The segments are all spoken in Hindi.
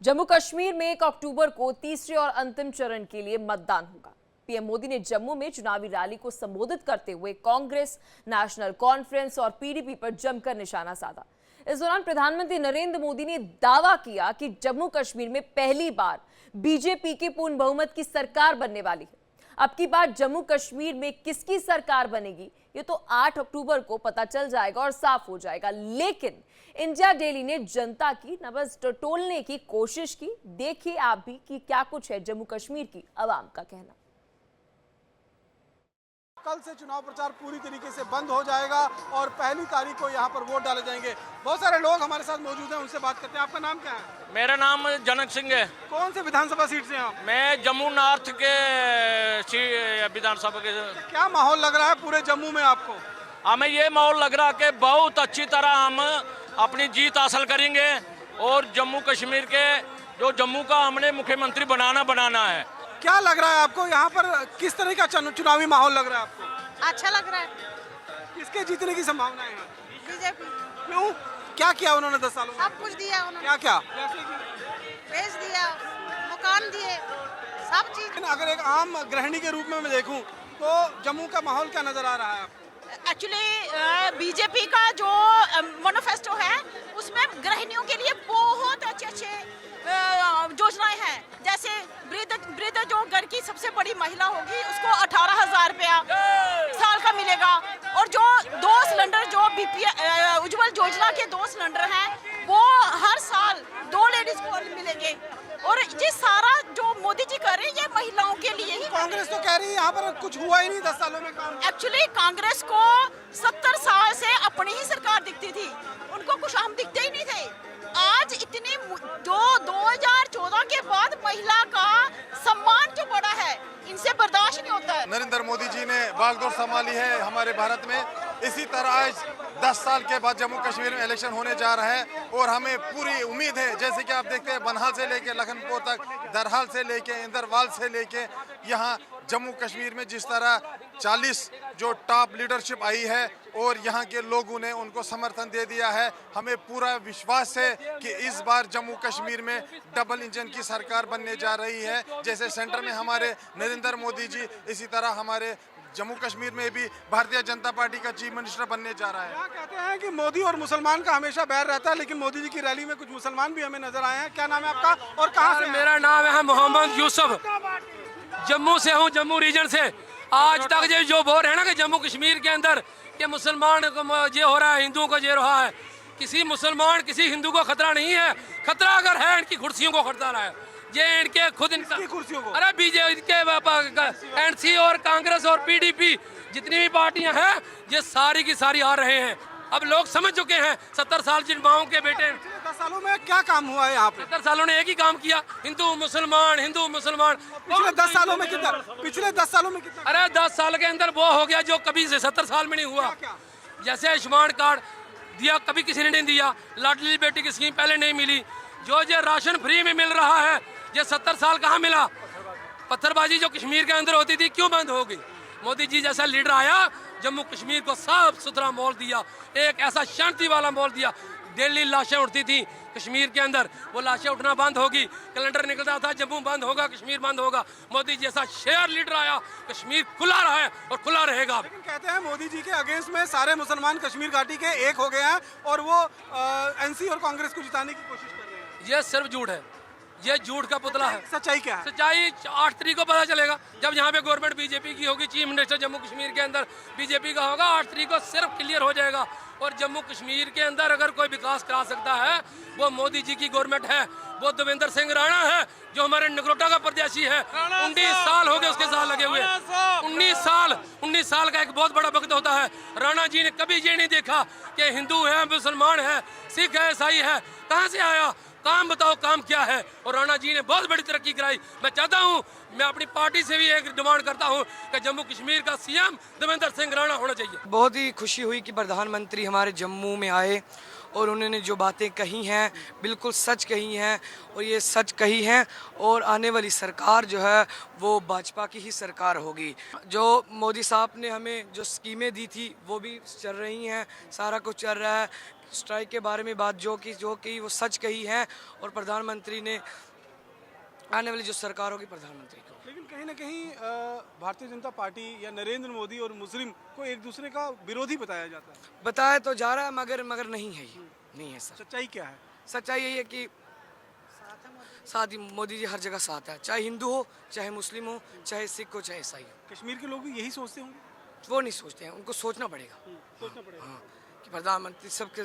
जम्मू कश्मीर में 1 अक्टूबर को तीसरे और अंतिम चरण के लिए मतदान होगा। पीएम मोदी ने जम्मू में चुनावी रैली को संबोधित करते हुए कांग्रेस, नेशनल कॉन्फ्रेंस और पीडीपी पर जमकर निशाना साधा। इस दौरान प्रधानमंत्री नरेंद्र मोदी ने दावा किया कि जम्मू कश्मीर में पहली बार बीजेपी के पूर्ण बहुमत की सरकार बनने वाली है। अब की बार जम्मू कश्मीर में किसकी सरकार बनेगी ये तो 8 अक्टूबर को पता चल जाएगा और साफ हो जाएगा। लेकिन इंडिया डेली ने जनता की नब्ज टटोलने की कोशिश की। देखिए आप भी कि क्या कुछ है जम्मू कश्मीर की आवाम का कहना। कल से चुनाव प्रचार पूरी तरीके से बंद हो जाएगा और 1 तारीख को यहाँ पर वोट डाले जाएंगे। बहुत सारे लोग हमारे साथ मौजूद हैं, उनसे बात करते हैं। आपका नाम क्या है? मेरा नाम जनक सिंह है। कौन से विधानसभा सीट से हैं आप? मैं जम्मू नॉर्थ के विधानसभा के। क्या माहौल लग रहा है पूरे जम्मू में आपको? हमें ये माहौल लग रहा है कि बहुत अच्छी तरह हम अपनी जीत हासिल करेंगे और जम्मू कश्मीर के जो जम्मू का हमने मुख्यमंत्री बनाना है। क्या लग रहा है आपको यहाँ पर? किस तरह का चुनावी माहौल लग रहा है आपको? अच्छा लग रहा है। किसके जीतने की संभावना है? बीजेपी। क्यों? क्या किया उन्होंने 10 सालों में? सब कुछ दिया उन्होंने। क्या क्या? पेश दिया, मकान दिए, सब चीज। अगर एक आम गृहिणी के रूप में मैं देखूं तो जम्मू का माहौल क्या नजर आ रहा है आपको? एक्चुअली बीजेपी का जो मैनिफेस्टो है उसमें गृहिणियों के लिए बहुत अच्छे योजनाएं हैं। जैसे वृद्ध जो घर की सबसे बड़ी महिला होगी उसको 18,000 रुपया साल का मिलेगा और जो 2 सिलेंडर जो उज्ज्वल योजना के 2 सिलेंडर हैं वो हर साल 2 लेडीज को मिलेंगे। और ये सारा जो मोदी जी कर रहे हैं ये महिलाओं के लिए ही। कांग्रेस तो कह रही है यहाँ पर कुछ हुआ ही नहीं 10 सालों में काम। एक्चुअली कांग्रेस को 70 साल से अपनी ही सरकार दिखती थी, उनको कुछ हम दिखते ही नहीं थे। आज इतनी जो 2014 के बाद महिला का सम्मान जो बढ़ा है इनसे बर्दाश्त नहीं होता है। नरेंद्र मोदी जी ने बागडोर संभाली है हमारे भारत में। इसी तरह आज 10 साल के बाद जम्मू कश्मीर में इलेक्शन होने जा रहा है और हमें पूरी उम्मीद है, जैसे कि आप देखते हैं बनहाल से लेके लखनपुर तक, दरहाल से लेके इंदरवाल से लेके यहाँ जम्मू कश्मीर में जिस तरह 40 जो टॉप लीडरशिप आई है और यहाँ के लोगों ने उनको समर्थन दे दिया है। हमें पूरा विश्वास है कि इस बार जम्मू कश्मीर में डबल इंजन की सरकार बनने जा रही है। जैसे सेंटर में हमारे नरेंद्र मोदी जी, इसी तरह हमारे जम्मू कश्मीर में भी भारतीय जनता पार्टी का चीफ मिनिस्टर बनने जा रहा है। क्या कहते हैं कि मोदी और मुसलमान का हमेशा बैर रहता है, लेकिन मोदी जी की रैली में कुछ मुसलमान भी हमें नजर आए हैं। क्या नाम है आपका और कहाँ से? मेरा नाम है मोहम्मद यूसुफ, जम्मू से हूँ, जम्मू रीजन से। आज तक जो बोल रहे हैं ना कि जम्मू कश्मीर के अंदर कि मुसलमान को ये हो रहा है, हिंदुओं को ये रहा है, किसी मुसलमान किसी हिंदू को खतरा नहीं है। खतरा अगर है इनकी कुर्सियों को खतरा है, ये इनके खुद इनकी कुर्सियों को। अरे बीजेपी के एनसी और कांग्रेस और पीडीपी जितनी भी पार्टियां हैं ये सारी की सारी आ रहे हैं। अब लोग समझ चुके हैं 70 साल जिन माओं के बेटे। 10 सालों में क्या काम हुआ है यहाँ पे? 70 सालों ने एक ही काम किया, हिंदू मुसलमान हिंदू मुसलमान। पिछले 10 सालों में कितना? पिछले 10 सालों में कितना? अरे 10 साल के अंदर वो हो गया जो कभी से 70 साल में नहीं हुआ। क्या? जैसे आयुष्मान कार्ड दिया, कभी किसी ने नहीं दिया। लाडली बेटी की स्कीम पहले नहीं मिली। जो राशन फ्री में मिल रहा है ये 70 साल कहाँ मिला? पत्थरबाजी जो कश्मीर के अंदर होती थी क्यों बंद हो गई? मोदी जी जैसा लीडर आया, जम्मू कश्मीर को साफ सुथरा माहौल दिया, एक ऐसा शांति वाला माहौल दिया। दिल्ली लाशें उठती थी कश्मीर के अंदर, वो लाशें उठना बंद होगी। कैलेंडर निकलता था जम्मू बंद होगा, कश्मीर बंद होगा। मोदी जैसा शेयर लीडर आया, कश्मीर खुला रहा है और खुला रहेगा। लेकिन कहते हैं मोदी जी के अगेंस्ट में सारे मुसलमान कश्मीर घाटी के एक हो गए हैं और वो एनसी और कांग्रेस को जिताने की कोशिश कर रहे हैं। ये सिर्फ झूठ है, ये झूठ का पुतला है। सच्चाई क्या है? सच्चाई 8 तारीख को पता चलेगा जब यहाँ पे गवर्नमेंट बीजेपी की होगी, चीफ मिनिस्टर जम्मू कश्मीर के अंदर बीजेपी का होगा। 8 तारीख को सिर्फ क्लियर हो जाएगा। और जम्मू कश्मीर के अंदर अगर कोई विकास करा सकता है वो मोदी जी की गवर्नमेंट है, वो देवेंद्र सिंह राणा है जो हमारे नगरोटा का प्रत्याशी है। 19 साल हो गए उसके साथ लगे हुए। 19 साल का एक बहुत बड़ा वक्त होता है। राणा जी ने कभी ये नहीं देखा कि हिंदू है, मुसलमान है, सिख है, ईसाई है, कहाँ से आया, काम बताओ काम क्या है। और राणा जी ने बहुत बड़ी तरक्की कराई। मैं चाहता हूँ, मैं अपनी पार्टी से भी एक डिमांड करता हूँ कि जम्मू कश्मीर का सीएम देवेंद्र सिंह राणा होना चाहिए। बहुत ही खुशी हुई कि प्रधानमंत्री हमारे जम्मू में आए और उन्होंने जो बातें कही हैं बिल्कुल सच कही हैं और ये सच कही हैं। और आने वाली सरकार जो है वो भाजपा की ही सरकार होगी। जो मोदी साहब ने हमें जो स्कीमें दी थी वो भी चल रही हैं, सारा कुछ चल रहा है। स्ट्राइक के बारे में बात जो कि वो सच कही है, और प्रधानमंत्री ने आने वाली जो सरकार होगी प्रधानमंत्री को। लेकिन कहीं ना कहीं भारतीय जनता पार्टी या नरेंद्र मोदी और मुस्लिम को एक दूसरे का विरोधी बताया जाता है। बताया तो जा रहा है, मगर नहीं है, ये नहीं है सर। सच्चाई क्या है? सच्चाई यही है कि साथ ही मोदी जी हर जगह साथ है, चाहे हिंदू हो, चाहे मुस्लिम हो, चाहे सिख हो, चाहे ईसाई हो। कश्मीर के लोग भी यही सोचते होंगे? वो नहीं सोचते हैं, उनको सोचना पड़ेगा। सोचना पड़ेगा। हाँ, कि प्रधानमंत्री सबके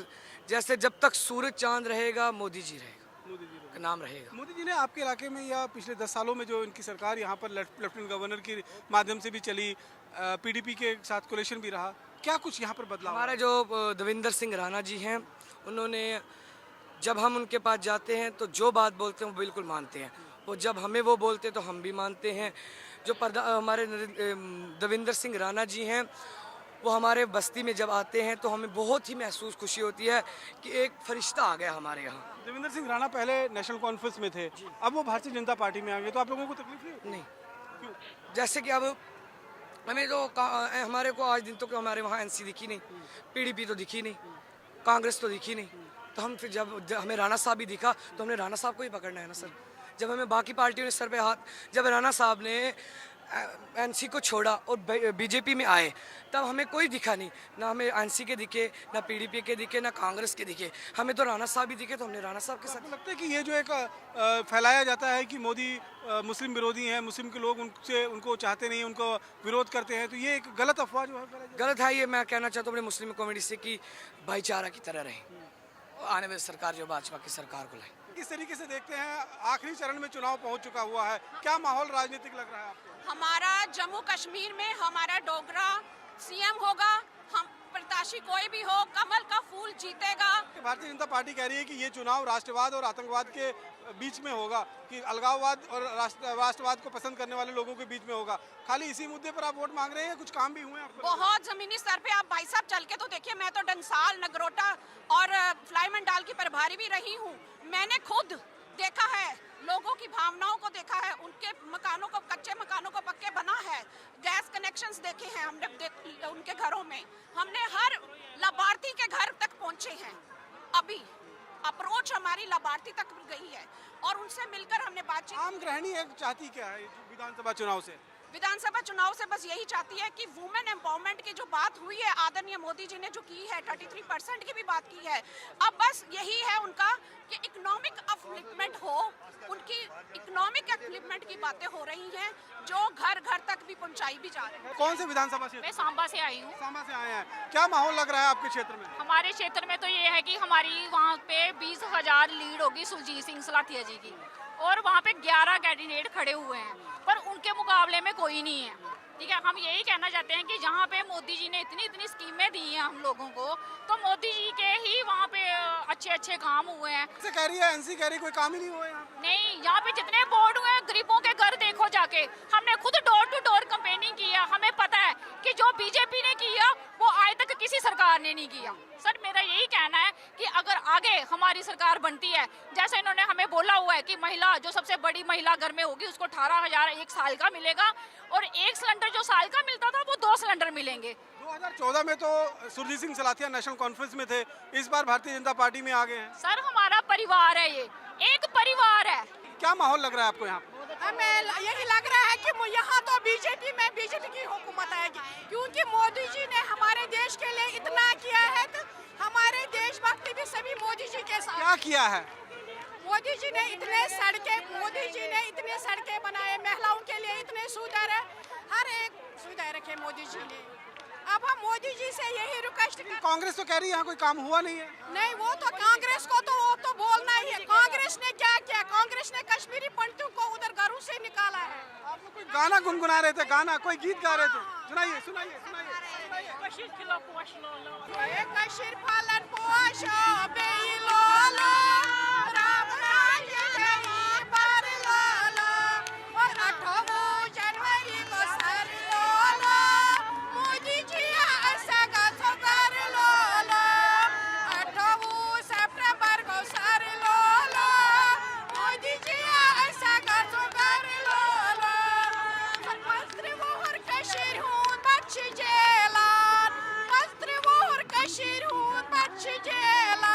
जैसे जब तक सूरज चांद रहेगा मोदी जी रहेगा, मोदी जी का नाम रहेगा। मोदी जी ने आपके इलाके में या पिछले 10 सालों में जो इनकी सरकार यहाँ पर लेफ्टिनेंट गवर्नर के माध्यम से भी चली, पीडीपी के साथ कोलेशन भी रहा, क्या कुछ यहाँ पर बदलाव? हमारे जो देवेंद्र सिंह राणा जी हैं, उन्होंने जब हम उनके पास जाते हैं तो जो बात बोलते हैं वो बिल्कुल मानते हैं, वो जब हमें वो बोलते हैं तो हम भी मानते हैं। जो हमारे देवेंद्र सिंह राणा जी हैं, वो हमारे बस्ती में जब आते हैं तो हमें बहुत ही महसूस खुशी होती है कि एक फरिश्ता आ गया हमारे यहाँ। देवेंद्र सिंह राणा पहले नेशनल कॉन्फ्रेंस में थे, अब वो भारतीय जनता पार्टी में आ गए, तो आप लोगों को तकलीफ नहीं होती? नहीं, जैसे कि अब हमें तो हमारे को आज दिन तो हमारे वहाँ एनसी दिखी नहीं, पीडीपी तो दिखी नहीं, कांग्रेस तो दिखी नहीं, तो हम फिर जब हमें राणा साहब भी दिखा तो हमने राणा साहब को ही पकड़ना है ना सर। जब हमें बाकी पार्टियों ने सर पे हाथ, जब राणा साहब ने एनसी को छोड़ा और बीजेपी में आए तब हमें कोई दिखा नहीं, ना हमें एनसी के दिखे, ना पीडीपी के दिखे, ना कांग्रेस के दिखे, हमें तो राणा साहब ही दिखे, तो हमने राणा साहब के साथ। आपको लगता है कि ये जो एक फैलाया जाता है कि मोदी मुस्लिम विरोधी हैं, मुस्लिम के लोग उनको चाहते नहीं, उनको विरोध करते हैं, तो ये एक गलत अफवाह जो है गलत है। ये मैं कहना चाहता हूँ अपने मुस्लिम कम्युनिटी से कि भाईचारा की तरह रहे, आने वाली सरकार जो भाजपा की सरकार को लाए। किस तरीके से देखते हैं, आखिरी चरण में चुनाव पहुंच चुका हुआ है, क्या माहौल राजनीतिक लग रहा है आपको? हमारा जम्मू कश्मीर में हमारा डोगरा सीएम होगा, हम प्रत्याशी कोई भी हो, कमल का फूल जीतेगा। भारतीय जनता पार्टी कह रही है कि ये चुनाव राष्ट्रवाद और आतंकवाद के बीच में होगा, कि अलगाववाद और राष्ट्रवाद को पसंद करने वाले लोगों के बीच में होगा। खाली इसी मुद्दे पर आप वोट मांग रहे हैं, कुछ काम भी हुए आपको? बहुत जमीनी स्तर पे आप भाई साहब चल के तो देखिए, मैं तो डंसाल, नगरोटा और फ्लाई डाल की प्रभारी भी रही हूँ। मैंने खुद देखा है, लोगों की भावनाओं को देखा है, उनके मकानों को, कच्चे मकानों को पक्के बना है, गैस कनेक्शंस देखे हैं हमने उनके घरों में, हमने हर लाभार्थी के घर तक पहुंचे हैं। अभी अप्रोच हमारी लाभार्थी तक गई है और उनसे मिलकर हमने बातचीत। आम गृहिणी एक चाहती क्या है विधानसभा चुनाव से? विधानसभा चुनाव से बस यही चाहती है कि वुमेन एम्पावरमेंट की जो बात हुई है, आदरणीय मोदी जी ने जो की है, 33% की भी बात की है, अब बस यही है उनका कि इकोनॉमिक अपलिफ्टमेंट हो, उनकी इकोनॉमिक अपलिफ्टमेंट की बातें हो रही हैं जो घर घर तक भी पहुंचाई भी जा रही है। कौन से विधानसभा से? मैं सांबा से आई हूँ। सांबा से आए हैं, क्या माहौल लग रहा है आपके क्षेत्र में? हमारे क्षेत्र में तो ये है कि हमारी वहाँ पे 20,000 लीड होगी सुरजीत सिंह सलाथिया जी की, और वहाँ पे 11 कैंडिडेट खड़े हुए हैं, पर उनके मुकाबले में कोई नहीं है। ठीक है, हम यही कहना चाहते हैं कि जहाँ पे मोदी जी ने इतनी स्कीमें दी हैं हम लोगों को, तो मोदी जी के ही वहाँ पे अच्छे काम हुए हैं। से कह रही है, एनसी कह रही कोई काम ही नहीं हुआ यहाँ पे। नहीं, यहाँ पे जितने बोर्ड हुए गरीबों के घर देखो जाके, हमने खुद डोर टू डोर कैंपेनिंग किया, हमें पता है कि जो बीजेपी ने किया वो आज तक किसी सरकार ने नहीं किया। सर मेरा यही कहना है कि अगर आगे हमारी सरकार बनती है, जैसे इन्होंने हमें बोला हुआ है कि महिला जो सबसे बड़ी महिला घर में होगी उसको 18,000 एक साल का मिलेगा, और एक सिलेंडर जो साल का मिलता था वो 2 सिलेंडर मिलेंगे। 2014 में तो सुरजीत सिंह सलाथिया नेशनल कॉन्फ्रेंस में थे, इस बार भारतीय जनता पार्टी में आ गए हैं। सर हमारा परिवार है, ये एक परिवार है। क्या माहौल लग रहा है आपको यहाँ पे? हमें यही लग रहा है कि यहाँ तो बीजेपी में बीजेपी की हुकूमत आएगी, क्योंकि मोदी जी ने हमारे देश के लिए इतना किया है, तो हमारे देशभक्ति भी सभी मोदी जी के साथ। क्या किया है? मोदी जी ने इतने सड़कें बनाए, महिलाओं के लिए इतने सुविधा, हर एक सुविधा रखे मोदी जी ने। अब हम मोदी जी से यही रिक्वेस्ट कर। कांग्रेस तो कह रही है यहाँ कोई काम हुआ नहीं है। नहीं, वो तो कांग्रेस को तो वो तो बोलना ही है। कांग्रेस ने क्या किया? कांग्रेस ने कश्मीरी पंडितों को उधर घरों से निकाला है। आप लोग कोई गाना गुनगुना रहे थे, गाना कोई गीत गा रहे थे, सुनाइए सुनाइए सुनाइए। कशीर फालन पोशो बेलोलो रामना ये बार लोलो, और 8 जनवरी को सर लोलो मोदी जी ऐसा गथो कर लोलो, 8 सितंबर को सर लोलो मोदी जी ऐसा गथो कर लोलो, वस्त्र मोहर कशीर हूँ बच्ची जेलान, वस्त्र मोहर कशीर हूँ बच्ची जेलान।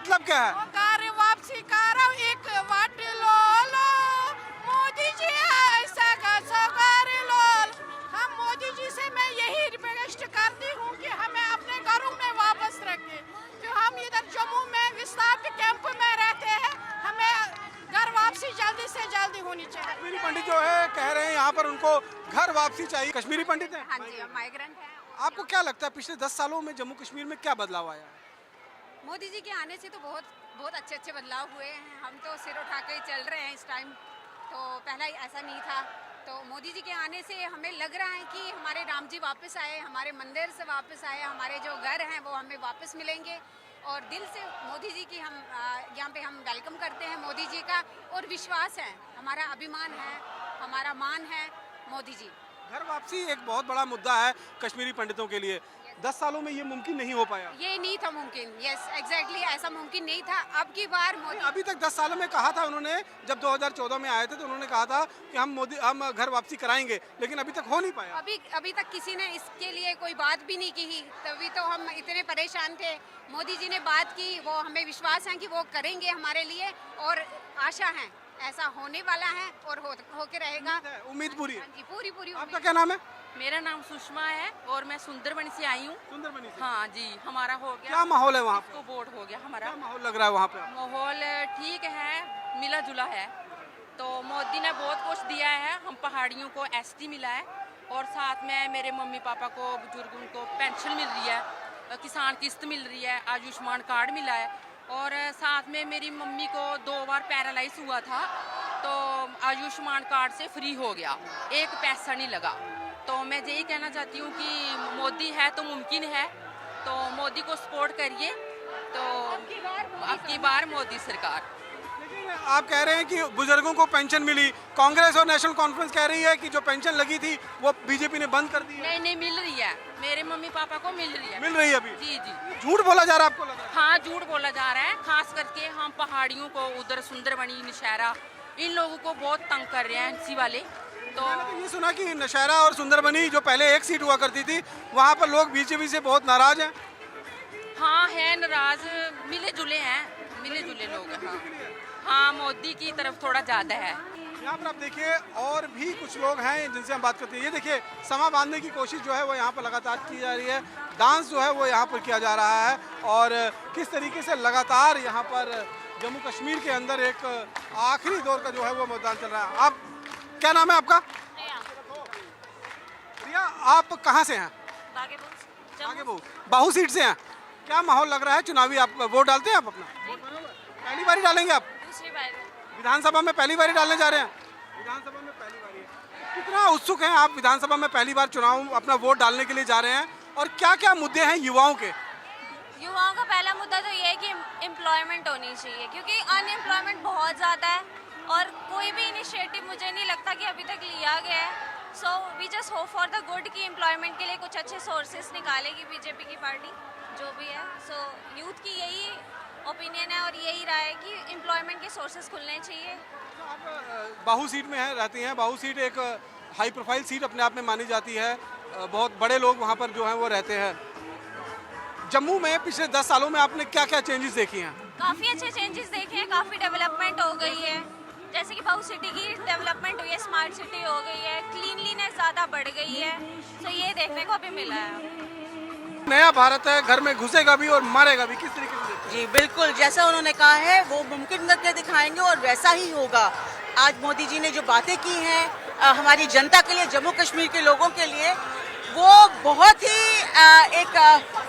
मतलब क्या है? कर वापसी करो एक वाट लो लो मोदी जी ऐसा कैसा कर लो। हम मोदी जी से मैं यही रिक्वेस्ट करती हूँ कि हमें अपने घरों में वापस रखें। जो हम इधर जम्मू में विस्थापित कैंप में रहते हैं, हमें घर वापसी जल्दी से जल्दी होनी चाहिए। कश्मीरी पंडित जो है कह रहे हैं यहाँ पर उनको घर वापसी चाहिए। कश्मीरी पंडित हैं? हाँ जी, हम माइग्रेंट हैं। आपको क्या लगता है पिछले 10 सालों में जम्मू कश्मीर में क्या बदलाव आया है? मोदी जी के आने से तो बहुत अच्छे बदलाव हुए हैं। हम तो सिर उठा के चल रहे हैं इस टाइम, तो पहला ऐसा नहीं था। तो मोदी जी के आने से हमें लग रहा है कि हमारे राम जी वापस आए, हमारे मंदिर से वापस आए, हमारे जो घर हैं वो हमें वापस मिलेंगे। और दिल से मोदी जी की हम यहाँ पे हम वेलकम करते हैं मोदी जी का, और विश्वास है, हमारा अभिमान है, हमारा मान है मोदी जी। घर वापसी एक बहुत बड़ा मुद्दा है कश्मीरी पंडितों के लिए। 10 सालों में ये मुमकिन नहीं हो पाया। ये नहीं था मुमकिन, यस एग्जैक्टली, ऐसा मुमकिन नहीं था। अब की बार मोदी अभी तक 10 सालों में कहा था उन्होंने, जब 2014 में आए थे तो उन्होंने कहा था कि हम घर वापसी कराएंगे, लेकिन अभी तक हो नहीं पाया। अभी तक किसी ने इसके लिए कोई बात भी नहीं की, तभी तो हम इतने परेशान थे। मोदी जी ने बात की, वो हमें विश्वास है कि वो करेंगे हमारे लिए, और आशा है ऐसा होने वाला है और होके रहेगा। उम्मीद पूरी है? हाँ जी, पूरी आपका उम्मीद। क्या नाम है? मेरा नाम सुषमा है और मैं सुंदरबनी से आई हूँ। सुंदरबनी से? हाँ जी, हमारा हो गया। क्या माहौल है वहाँ पे? तो वोट हो गया हमारा। क्या माहौल लग रहा है वहाँ पे? माहौल ठीक है, मिला जुला है। तो मोदी ने बहुत कुछ दिया है। हम पहाड़ियों को एसटी मिला है, और साथ में मेरे मम्मी पापा को, बुजुर्गों को पेंशन मिल रही है, किसान किस्त मिल रही है, आयुष्मान कार्ड मिला है, और साथ में मेरी मम्मी को 2 बार पैरालाइज हुआ था, तो आयुष्मान कार्ड से फ्री हो गया, 1 पैसा नहीं लगा। तो मैं यही कहना चाहती हूँ कि मोदी है तो मुमकिन है, तो मोदी को सपोर्ट करिए। तो अब की बार मोदी सरकार। लेकिन आप कह रहे हैं कि बुजुर्गों को पेंशन मिली, कांग्रेस और नेशनल कॉन्फ्रेंस कह रही है कि जो पेंशन लगी थी वो बीजेपी ने बंद कर दी है। नहीं, मिल रही है, मेरे मम्मी पापा को मिल रही है। मिल रही है अभी? जी जी। झूठ बोला जा रहा है आपको लग रहा है? हाँ, झूठ बोला जा रहा है। खास करके हम पहाड़ियों को, उधर सुंदरबनी, नौशहरा, इन लोगों को बहुत तंग कर रहे हैं एनसी वाले। तो मैंने तो ये सुना कि नौशहरा और सुंदरबनी जो पहले एक सीट हुआ करती थी, वहाँ पर लोग बीजेपी से बहुत नाराज हैं। हाँ, है नाराज, मिले जुले लोग हैं। हाँ, मोदी की तरफ थोड़ा ज़्यादा है। यहाँ पर आप देखिए और भी कुछ लोग हैं जिनसे हम बात करते हैं। ये देखिए, समा बांधने की कोशिश जो है वो यहाँ पर लगातार की जा रही है। डांस जो है वो यहाँ पर किया जा रहा है, और किस तरीके से लगातार यहाँ पर जम्मू कश्मीर के अंदर एक आखिरी दौर का जो है वो मतदान चल रहा है। आप, क्या नाम है आपका? प्रिया, आप कहाँ से हैं? बाहू सीट से हैं। क्या माहौल लग रहा है चुनावी? आप वोट डालते हैं? आप अपना पहली बार डालेंगे? आप दूसरी बार विधानसभा में पहली बार डालने जा रहे हैं? विधानसभा में पहली बार है। कितना उत्सुक हैं आप? विधानसभा में पहली बार चुनाव अपना वोट डालने के लिए जा रहे हैं, और क्या क्या मुद्दे हैं युवाओं के? युवाओं का पहला मुद्दा तो ये है कि एम्प्लॉयमेंट होनी चाहिए, क्योंकि अनएम्प्लॉयमेंट बहुत ज़्यादा है, और कोई भी इनिशिएटिव मुझे नहीं लगता कि अभी तक लिया गया है। So we just hope for the good कि एम्प्लॉयमेंट के लिए कुछ अच्छे सोर्सेज निकालेगी बीजेपी की पार्टी जो भी है। सो यूथ की यही ओपिनियन है और यही राय है कि एम्प्लॉयमेंट के सोर्सेज खुलने चाहिए। आप बाहू सीट में रहती हैं। बाहू सीट एक हाई प्रोफाइल सीट अपने आप में मानी जाती है, बहुत बड़े लोग वहाँ पर जो हैं वो रहते हैं। जम्मू में पिछले 10 सालों में आपने क्या क्या चेंजेस देखी हैं? काफ़ी अच्छे चेंजेस देखे हैं, काफ़ी डेवलपमेंट हो गई है। जैसे कि बाहू सिटी की डेवलपमेंट हुई है, स्मार्ट सिटी हो गई है, क्लीनलीनेस ज़्यादा बढ़ गई है। सो ये देखने को भी मिला है। नया भारत है, घर में घुसेगा भी और मारेगा भी, किस तरीके से? जी बिल्कुल, जैसा उन्होंने कहा है वो मुमकिन करके दिखाएंगे, और वैसा ही होगा। आज मोदी जी ने जो बातें की हैं हमारी जनता के लिए, जम्मू कश्मीर के लोगों के लिए, वो बहुत ही एक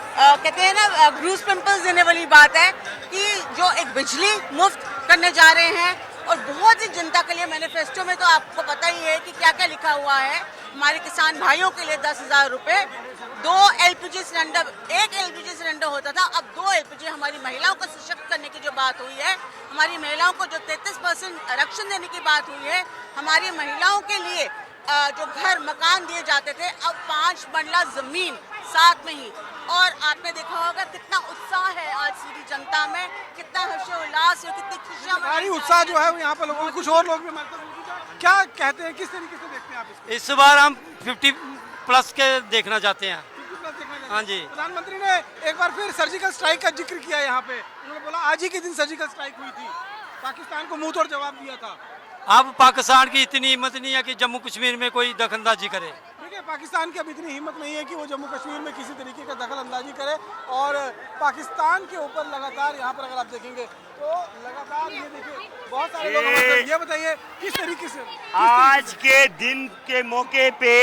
कहते हैं ना ग्रूस पिंपल्स देने वाली बात है कि जो एक बिजली मुफ्त करने जा रहे हैं, और बहुत ही जनता के लिए। मैनिफेस्टो में तो आपको पता ही है कि क्या क्या लिखा हुआ है। हमारे किसान भाइयों के लिए 10,000 रुपये, 2 LPG सिलेंडर, 1 LPG सिलेंडर होता था, अब 2 LPG। हमारी महिलाओं को सशक्त करने की जो बात हुई है, हमारी महिलाओं को जो 33% आरक्षण देने की बात हुई है, हमारी महिलाओं के लिए जो घर मकान दिए जाते थे, अब 5 बंगला जमीन साथ में ही। और आपने देखा होगा कितना उत्साह है आज पूरी जनता में, कितना हर्षोल्लास है, कितनी खुशियाँ। भारी उत्साह जो है वो यहाँ पर लोगों, कुछ और लोग भी क्या कहते हैं, किस तरीके से देखते हैं आप इसको? इस बार हम 50+ के देखना चाहते हैं। 50+ देखना हाँ जी। प्रधानमंत्री ने एक बार फिर सर्जिकल स्ट्राइक का जिक्र किया यहाँ पे। उन्होंने बोला आज ही के दिन सर्जिकल स्ट्राइक हुई थी, पाकिस्तान को मुंह तोड़ जवाब दिया था। अब पाकिस्तान की इतनी हिम्मत नहीं है कि जम्मू कश्मीर में कोई दखलंदाजी करे। देखिए, पाकिस्तान की अब इतनी हिम्मत नहीं है कि वो जम्मू कश्मीर में किसी तरीके का दखल अंदाजी करे, और पाकिस्तान के ऊपर लगातार यहाँ पर अगर आप देखेंगे तो लगातार ये देखिए बहुत सारे लोग हमारे साथ। ये बताइए किस तरीके से आज के दिन के मौके पे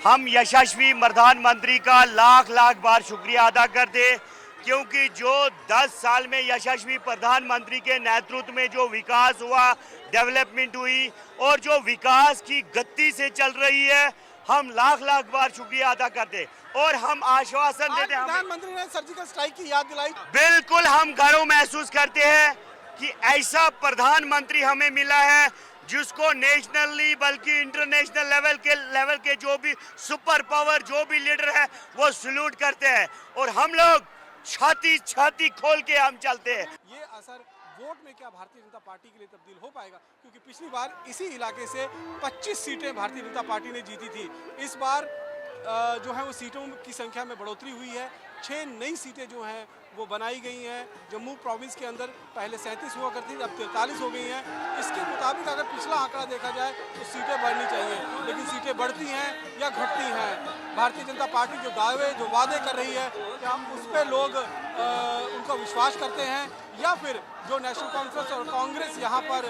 हम यशस्वी प्रधानमंत्री का लाख लाख बार शुक्रिया अदा करते, क्योंकि जो 10 साल में यशस्वी प्रधानमंत्री के नेतृत्व में जो विकास हुआ, डेवलपमेंट हुई और जो विकास की गति से चल रही है, हम लाख लाख बार शुक्रिया अदा करते और हम आश्वासन देते हैं। प्रधानमंत्री ने सर्जिकल स्ट्राइक की याद दिलाई। बिल्कुल, हम गर्व महसूस करते हैं कि ऐसा प्रधानमंत्री हमें मिला है जिसको नेशनली बल्कि इंटरनेशनल लेवल के जो भी सुपर पावर, जो भी लीडर है, वो सल्यूट करते हैं और हम लोग छाती खोल के हम चलते हैं। ये असर वोट में क्या भारतीय जनता पार्टी के लिए तब्दील हो पाएगा? क्योंकि पिछली बार इसी इलाके से 25 सीटें भारतीय जनता पार्टी ने जीती थी। इस बार जो है वो सीटों की संख्या में बढ़ोतरी हुई है। 6 नई सीटें जो हैं वो बनाई गई हैं। जम्मू प्रोविंस के अंदर पहले 37 हुआ करती थी, अब 43 हो गई हैं। इसके मुताबिक अगर पिछला आंकड़ा देखा जाए तो सीटें बढ़नी चाहिए, लेकिन सीटें बढ़ती हैं या घटती हैं? भारतीय जनता पार्टी जो दावे, जो वादे कर रही है, क्या उस पर लोग उनका विश्वास करते हैं, या फिर जो नेशनल कॉन्फ्रेंस और कांग्रेस यहाँ पर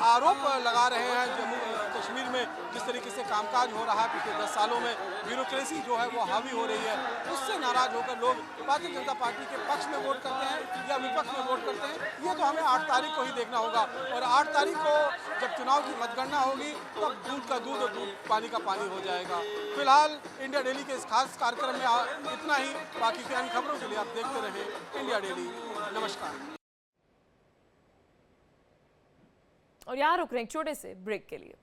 आरोप लगा रहे हैं जम्मू कश्मीर में जिस तरीके से कामकाज हो रहा है पिछले 10 सालों में, ब्यूरोक्रेसी जो है वो हावी हो रही है, उससे नाराज होकर लोग भारतीय जनता पार्टी के पक्ष में वोट करते हैं या विपक्ष में वोट करते हैं? ये तो हमें 8 तारीख को ही देखना होगा। और 8 तारीख को जब चुनाव की मतगणना होगी तब दूध का दूध और पानी का पानी हो जाएगा। फिलहाल इंडिया डेली के इस खास कार्यक्रम में इतना ही। बाकी के अन्य खबरों के लिए आप देखते रहें इंडिया डेली। नमस्कार। और यहाँ रुक रहे हैं छोटे से ब्रेक के लिए।